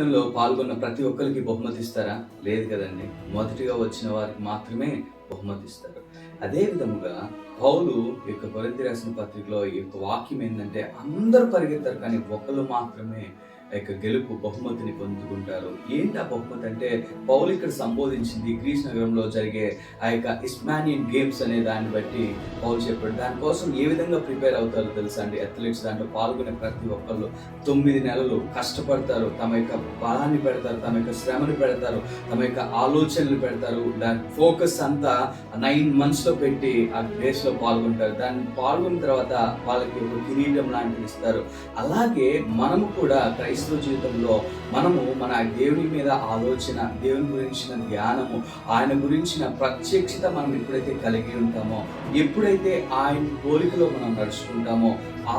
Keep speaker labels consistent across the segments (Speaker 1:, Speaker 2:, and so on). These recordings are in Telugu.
Speaker 1: లో పాల్గొన్న ప్రతి ఒక్కరికి బహుమతి ఇస్తారా? లేదు కదండీ. మొదటిగా వచ్చిన వారికి మాత్రమే బహుమతి ఇస్తారు. అదే విధముగా పౌలు ఈ యొక్క కొరింథీ రాసిన పత్రికలో ఈ యొక్క వాక్యం ఏందంటే, అందరూ పరిగెత్తారు కానీ ఒకళ్ళు మాత్రమే ఆ యొక్క గెలుపు బహుమతిని పొందుకుంటారు. ఏంటి ఆ బహుమతి అంటే, పౌలు ఇక్కడ సంబోధించింది గ్రీస్ నగరంలో జరిగే ఆ యొక్క ఇస్మానియన్ గేమ్స్ అనే దాన్ని బట్టి పౌలు చెప్పాడు. దానికోసం ఏ విధంగా ప్రిపేర్ అవుతారో తెలుసా అండి? అథ్లెట్స్ దాంట్లో పాల్గొనే ప్రతి ఒక్కళ్ళు 9 నెలలు కష్టపడతారు. తమ యొక్క బలాన్ని పెడతారు, తమ యొక్క శ్రమను పెడతారు, తమ యొక్క ఆలోచనలు పెడతారు. దాని ఫోకస్ అంతా 9 మంత్స్‌లో పెట్టి ఆ రేస్‌లో పాల్గొంటారు. దాన్ని పాల్గొన్న తర్వాత వాళ్ళకి ఒక కిరీటం లాంటిది ఇస్తారు. అలాగే మనము కూడా క్రైస్తవ జీవితంలో మనము మన దేవుని మీద ఆలోచన, దేవుని గురించిన ధ్యానము, ఆయన గురించిన ప్రత్యక్షత మనం ఎప్పుడైతే కలిగి ఉంటామో, ఎప్పుడైతే ఆయన పోలికలో మనం నడుచుకుంటామో,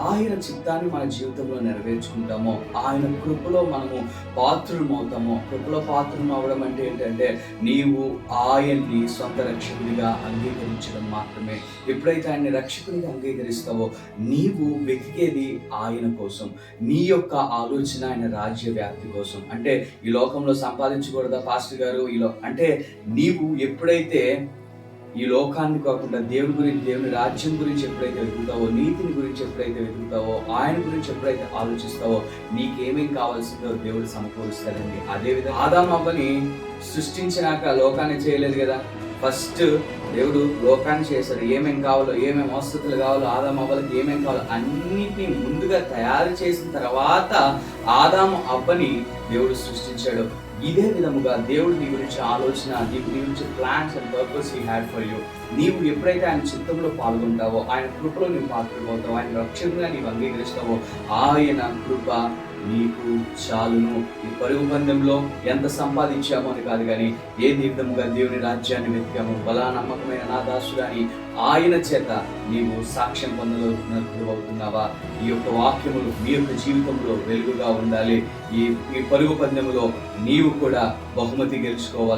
Speaker 1: ఆయన చిత్తాన్ని మన జీవితంలో నెరవేర్చుకుంటామో, ఆయన కృపలో మనము పాత్రులమవుతామో. కృపలో పాత్రులం అవ్వడం అంటే ఏంటంటే, నీవు ఆయన్ని సొంత రక్షకుడిగా అంగీకరించడం మాత్రమే. ఎప్పుడైతే ఆయన్ని రక్షకుడిగా అంగీకరిస్తావో, నీవు వెతికేది ఆయన కోసం, నీ యొక్క ఆలోచన ఆయన రాజ్య వ్యాప్తి కోసం. అంటే ఈ లోకంలో సంపాదించకూడదా పాస్టర్ గారు? అంటే నీవు ఎప్పుడైతే ఈ లోకాన్ని కాకుండా దేవుని గురించి, దేవుని రాజ్యం గురించి ఎప్పుడైతే వెతుకుతావో, నీతిని గురించి ఎప్పుడైతే వెతుకుతావో, ఆయన గురించి ఎప్పుడైతే ఆలోచిస్తావో, నీకేమేం కావాల్సిందో దేవుడు సమకూరుస్తాడండి. అదేవిధంగా ఆదాము అవ్వని సృష్టించినాక లోకాన్ని చేయలేదు కదా. ఫస్ట్ దేవుడు లోకాన్ని చేశాడు. ఏమేం కావాలో, ఏమేమి వసతులు కావాలో, ఆదాము అవ్వలకి ఏమేం కావాలో అన్నిటినీ ముందుగా తయారు చేసిన తర్వాత ఆదాము అవ్వని దేవుడు సృష్టించాడు. ఇదే విధముగా దేవుడు నీ గురించి ఆలోచన, నీ గురించి plans and purpose he had for you. నీవు ఎప్పుడైతే ఆయన చిత్తంలో పాల్గొంటావో, ఆయన కృపలో నీవు పాల్గొంటావో, ఆయన రక్షకుగా నీవు అంగీకరిస్తావో, ఆయన కృప నీకు చాలును. ఈ పరుగు పందెంలో ఎంత సంపాదించామో అని కాదు, కానీ ఏ విధముగా దేవుని రాజ్యాన్ని వెతికాము, బలా నమ్మకమైన నా దాసుడు అని ఆయన చేత నీవు సాక్ష్యం పొందగలుగుతున్నట్లు అవుతున్నావా? ఈ యొక్క వాక్యములు నీ యొక్క జీవితంలో వెలుగుగా ఉండాలి. ఈ పరుగు పందెములో నీవు కూడా బహుమతి గెలుచుకోవాలి.